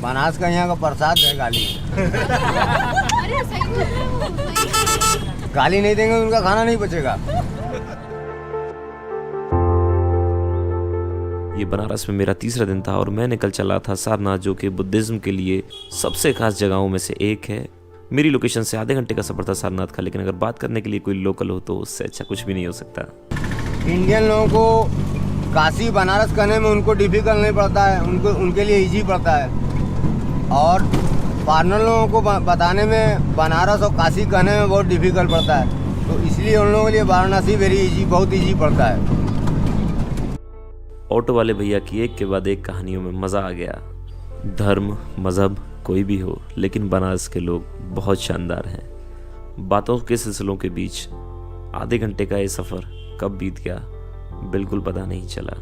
बनारस का यहाँ का प्रसाद है गाली। अरे सही बोल रहे हो, सही। गाली नहीं देंगे उनका खाना नहीं बचेगा। ये बनारस में मेरा तीसरा दिन था और मैं निकल चला था सारनाथ, जो कि बुद्धिज्म के लिए सबसे खास जगहों में से एक है। मेरी लोकेशन से आधे घंटे का सफर था सारनाथ का, लेकिन अगर बात करने के लिए कोई लोकल हो तो उससे अच्छा कुछ भी नहीं हो सकता। इंडियन लोगों को काशी बनारस करने में उनको डिफिकल्ट नहीं पड़ता है, उनके लिए इजी पड़ता है। और फॉरेनर लोगों को बताने में बनारस और काशी कहने में बहुत डिफिकल्ट पड़ता है, तो इसलिए उन लोगों के लिए वाराणसी वेरी इजी, बहुत इजी पड़ता है। ऑटो वाले भैया की एक के बाद एक कहानियों में मज़ा आ गया। धर्म मज़हब कोई भी हो, लेकिन बनारस के लोग बहुत शानदार हैं। बातों के सिलसिलों के बीच आधे घंटे का ये सफ़र कब बीत गया बिल्कुल पता नहीं चला।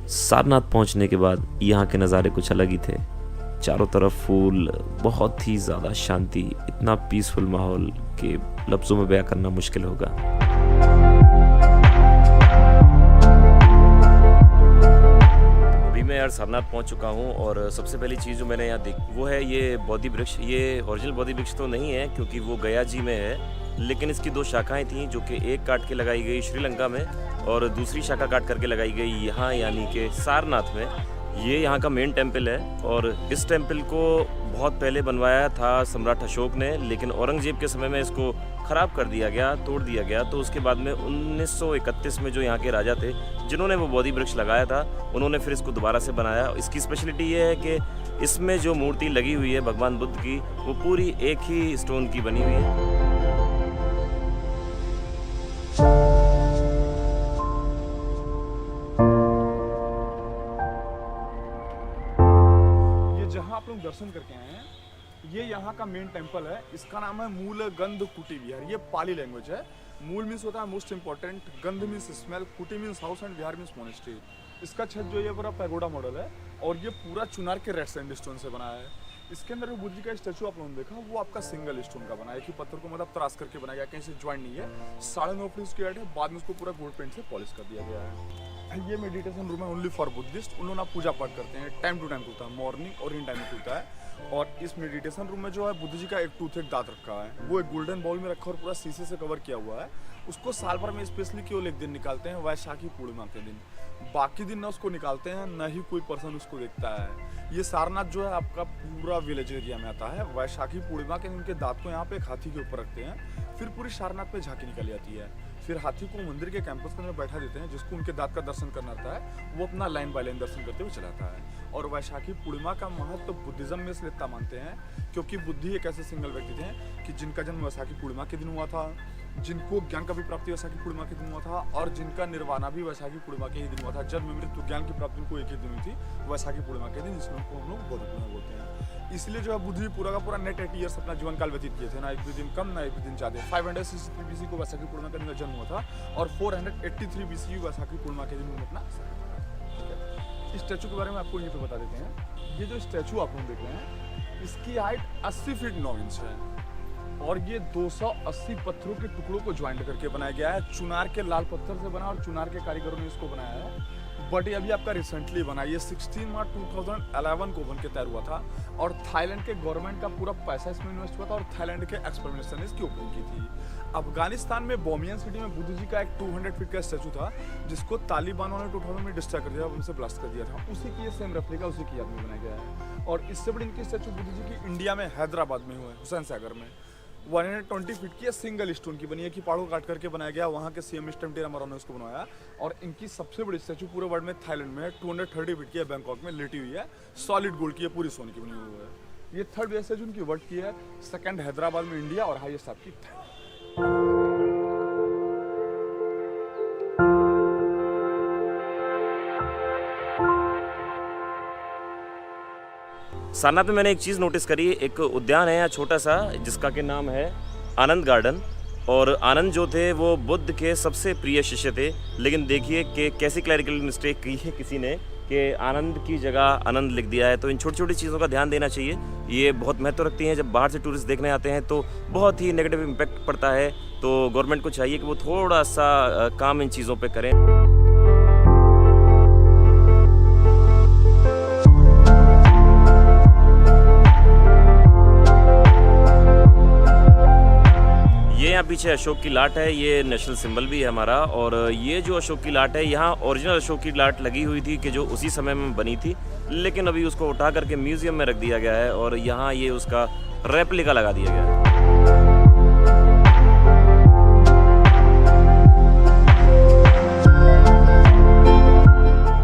सारनाथ पहुंचने के बाद यहाँ के नज़ारे कुछ अलग ही थे। चारों तरफ फूल, बहुत ही ज़्यादा शांति, इतना पीसफुल माहौल कि लफ्ज़ों में बयां करना मुश्किल होगा। मैं यार सारनाथ पहुंच चुका हूं और सबसे पहली चीज़ जो मैंने यहाँ देखी वो है ये बोधि वृक्ष। ये ओरिजिनल बोधि वृक्ष तो नहीं है क्योंकि वो गया जी में है, लेकिन इसकी दो शाखाएं थीं जो कि एक काट के लगाई गई श्रीलंका में और दूसरी शाखा काट करके लगाई गई यहाँ यानी कि सारनाथ में। ये यहाँ का मेन टेम्पल है और इस टेम्पल को बहुत पहले बनवाया था सम्राट अशोक ने, लेकिन औरंगजेब के समय में इसको ख़राब कर दिया गया, तोड़ दिया गया। तो उसके बाद में 1931 में जो यहाँ के राजा थे जिन्होंने वो बोधि वृक्ष लगाया था, उन्होंने फिर इसको दोबारा से बनाया। इसकी स्पेशलिटी ये है कि इसमें जो मूर्ति लगी हुई है भगवान बुद्ध की, वो पूरी एक ही स्टोन की बनी हुई है। जहाँ आप लोग दर्शन करके आए हैं, ये यहाँ का मेन टेम्पल है। इसका नाम है मूल गंध कुटी विहार। ये पाली लैंग्वेज है। मूल मीन्स होता है मोस्ट इंपॉर्टेंट, गंध मीन्स स्मेल, कुटी means house and Vihar means monastery. इसका छत जो ये पूरा पैगोडा मॉडल है और ये पूरा चुनार के रेड सैंडस्टोन से बना है। इसके अंदर जो बुद्ध जी का स्टैचू आप लोगों ने देखा वो आपका सिंगल स्टोन का बना है, कि पत्थर को मतलब त्रास करके बनाया गया, कहीं से ज्वाइंट नहीं है। 9.5 फीट इसकी हाइट है, बाद में उसको पूरा गोल्ड पेंट से पॉलिश कर दिया गया है। ये मेडिटेशन रूम है ओनली फॉर बुद्धिस्ट। उन लोग आप पूजा पाठ करते हैं, टाइम टू टाइम खुलता है, मॉर्निंग और इन टाइम में खुलता है। और इस मेडिटेशन रूम में जो है बुद्ध जी का एक टूथ, एक दांत रखा है, वो एक गोल्डन बाउल में रखा और पूरा शीशे से कवर किया हुआ है। उसको साल भर में स्पेशली केवल एक दिन निकालते हैं, वैशाखी पूर्णिमा के दिन। बाकी दिन ना उसको निकालते हैं, ना ही कोई पर्सन उसको देखता है। ये सारनाथ जो है आपका पूरा विलेज एरिया में आता है। वैशाखी पूर्णिमा के दिन उनके दांत को यहाँ पे एक हाथी के ऊपर रखते हैं, फिर पूरी सारनाथ पे झांकी निकल जाती है। फिर हाथी को मंदिर के कैंपस के अंदर बैठा देते हैं, जिसको उनके दांत का दर्शन करना रहता है, वो अपना लाइन बाय लाइन दर्शन करते हुए चलाता है। और वैशाखी पूर्णिमा का महत्व तो बुद्धिज्म में इसलिए इतना मानते हैं क्योंकि बुद्धि एक ऐसे सिंगल व्यक्ति थे कि जिनका जन्म वैशाखी पूर्णिमा के दिन हुआ था, जिनको ज्ञान का भी प्राप्ति वैशाखी पूर्णिमा के दिन हुआ था और जिनका निर्वाणा भी वैशाखी पूर्णिमा के ही दिन हुआ था। जन्म मृत्यु ज्ञान की प्राप्ति को एक ही दिन हुई थी, वैशाखी पूर्णिमा के दिन, जिसको हम लोग बौद्ध पूर्णिमा बोलते हैं। इसलिए जो है बुद्ध जी पूरा का पूरा नेट 80 ईयर्स अपना जीवन काल व्यतीत किए थे, ना एक भी दिन कम ना एक भी दिन ज़्यादा। 563 BC को वैशाखी पूर्णिमा के दिन का जन्म हुआ था और 483 BC वैशाखी पूर्णिमा के दिन उन्होंने अपना इस स्टैचू के बारे में आपको यहीं पे बता देते हैं। ये जो स्टैचू आप लोग देख रहे हैं, इसकी हाइट 80 फीट 9 इंच है और ये 280 पत्थरों के टुकड़ों को ज्वाइंट करके बनाया गया है। चुनार के लाल पत्थर से बना और चुनार के कारीगरों ने इसको बनाया है। बट ये अभी आपका रिसेंटली बना, ये 16 मार्च 2011 को बन के तैयार हुआ था और थाईलैंड के गवर्नमेंट का पूरा पैसा इसमें इन्वेस्ट हुआ था और थाईलैंड के एक्सपेरिमेंट्स ने इसकी ओपनिंग की थी। अफगानिस्तान में बोमियन सिटी में बुद्ध जी का एक 200 फीट का स्टैचू था, जिसको तालिबानों ने 2000 में डिस्ट्रॉय कर दिया, उनसे ब्लास्ट कर दिया था। उसी की सेम रेप्लिका उसी की याद में बनाया गया है। और इससे बड़ी इनकी स्टैचू बुद्ध जी की इंडिया में हैदराबाद में हुआ है, हुसैन सागर में। 120 फीट की सिंगल स्टोन की बनी है, कि पहाड़ों काट करके बनाया गया। वहाँ के CM टेम्टेरामराव ने उसको बनवाया। और इनकी सबसे बड़ी स्टैचू पूरे वर्ल्ड में थाईलैंड में है, 230 फीट की है, बैंकॉक में लेटी हुई है, सॉलिड गोल्ड की है, पूरी सोने की बनी हुई है। ये थर्ड स्टैचू उनकी वर्ल्ड की है, सेकंड हैदराबाद में इंडिया और हाईएस्ट आपकी थाईलैंड। सारनाथ में मैंने एक चीज़ नोटिस करी, एक उद्यान है यहाँ छोटा सा जिसका के नाम है आनंद गार्डन। और आनंद जो थे वो बुद्ध के सबसे प्रिय शिष्य थे, लेकिन देखिए कि कैसी क्लैरिकल मिस्टेक की है किसी ने कि आनंद की जगह आनंद लिख दिया है। तो इन छोटी छोटी चीज़ों का ध्यान देना चाहिए, ये बहुत महत्व रखती हैं। जब बाहर से टूरिस्ट देखने आते हैं तो बहुत ही नेगेटिव इम्पैक्ट पड़ता है, तो गवर्नमेंट को चाहिए कि वो थोड़ा सा काम इन चीज़ों पर करें। पीछे अशोक की लाट है, ये नेशनल सिंबल भी है हमारा। और ये जो अशोक की लाट है, यहाँ ओरिजिनल अशोक की लाट लगी हुई थी कि जो उसी समय में बनी थी, लेकिन अभी उसको उठा करके म्यूजियम में रख दिया गया है और यहाँ ये उसका रेप्लिका लगा दिया गया है।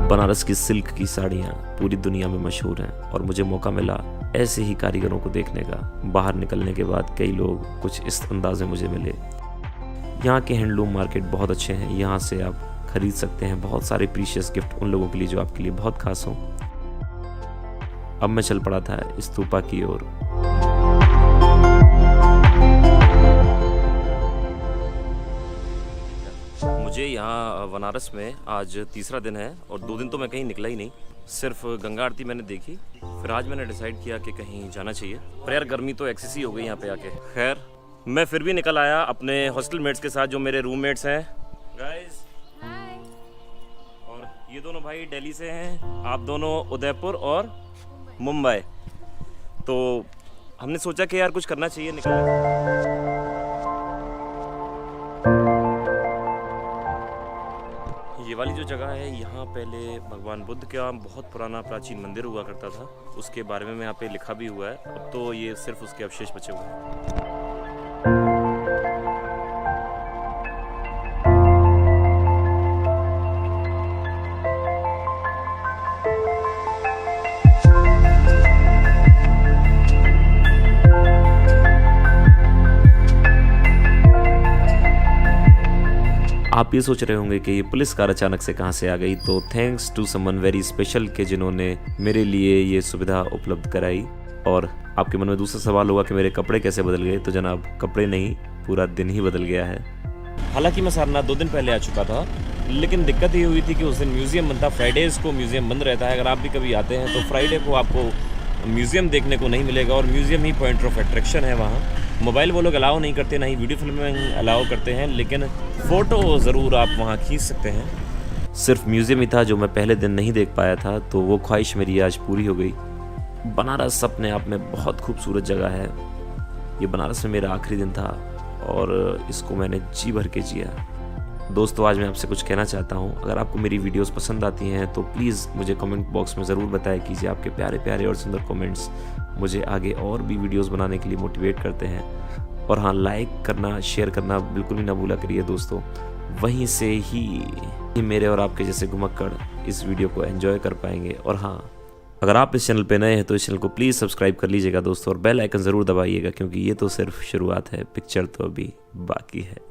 बनारस की सिल्क की साड़ियाँ पूरी दुनिया में मशहूर हैं और मुझे मौका मिला ऐसे ही कारीगरों को देखने का। बाहर निकलने के बाद कई लोग कुछ इस अंदाज में मुझे मिले। यहाँ के हैंडलूम मार्केट बहुत अच्छे हैं, यहाँ से आप खरीद सकते हैं बहुत सारे प्रीशियस गिफ्ट उन लोगों के लिए जो आपके लिए बहुत खास हों। अब मैं चल पड़ा था स्तूपा की ओर। मुझे यहाँ बनारस में आज तीसरा दिन है और 2 दिन तो मैं कहीं निकला ही नहीं, सिर्फ गंगा आरती मैंने देखी। फिर आज मैंने डिसाइड किया कि कहीं जाना चाहिए, पर यार गर्मी तो एक्सेस ही हो गई यहाँ पे आके। खैर मैं फिर भी निकल आया अपने हॉस्टल मेट्स के साथ जो मेरे रूममेट्स हैं। गाइस और ये दोनों भाई दिल्ली से हैं, आप दोनों उदयपुर और मुंबई। तो हमने सोचा कि यार कुछ करना चाहिए, निकल। ये वाली जो जगह है, यहाँ पहले भगवान बुद्ध का बहुत पुराना प्राचीन मंदिर हुआ करता था, उसके बारे में यहाँ पे लिखा भी हुआ है। अब तो ये सिर्फ उसके अवशेष बचे हुए हैं। आप ये सोच रहे होंगे कि ये पुलिस कार अचानक से कहाँ से आ गई, तो thanks to someone very special के जिन्होंने मेरे लिए ये सुविधा उपलब्ध कराई। और आपके मन में दूसरा सवाल होगा कि मेरे कपड़े कैसे बदल गए, तो जनाब कपड़े नहीं, पूरा दिन ही बदल गया है। हालांकि मैं सारनाथ 2 दिन पहले आ चुका था, लेकिन दिक्कत ये हुई थी कि उस दिन म्यूज़ियम बंद था। फ्राइडेज़ को म्यूज़ियम बंद रहता है। अगर आप भी कभी आते हैं तो फ्राइडे को आपको म्यूज़ियम देखने को नहीं मिलेगा और museum he point of attraction है वहाँ। मोबाइल वो लोग अलाउ नहीं करते, ना ही वीडियो फिल्मिंग अलाउ करते हैं, लेकिन फ़ोटो ज़रूर आप वहाँ खींच सकते हैं। सिर्फ म्यूज़ियम ही था जो मैं पहले दिन नहीं देख पाया था, तो वो ख्वाहिश मेरी आज पूरी हो गई। बनारस अपने आप में बहुत खूबसूरत जगह है। ये बनारस में मेरा आखिरी दिन था और इसको मैंने जी भर के जिया। दोस्तों आज मैं आपसे कुछ कहना चाहता हूँ, अगर आपको मेरी वीडियोस पसंद आती हैं तो प्लीज़ मुझे कमेंट बॉक्स में ज़रूर बताया कीजिए। आपके प्यारे प्यारे और सुंदर कमेंट्स मुझे आगे और भी वीडियोस बनाने के लिए मोटिवेट करते हैं। और हाँ, लाइक करना, शेयर करना बिल्कुल भी ना भूला करिए दोस्तों। वहीं से ही मेरे और आपके जैसे घुमक्कड़ इस वीडियो को एंजॉय कर पाएंगे। और हाँ, अगर आप इस चैनल पे नए हैं तो इस चैनल को प्लीज़ सब्सक्राइब कर लीजिएगा दोस्तों, और बेल आइकन ज़रूर दबाइएगा, क्योंकि ये तो सिर्फ शुरुआत है, पिक्चर तो अभी बाकी है।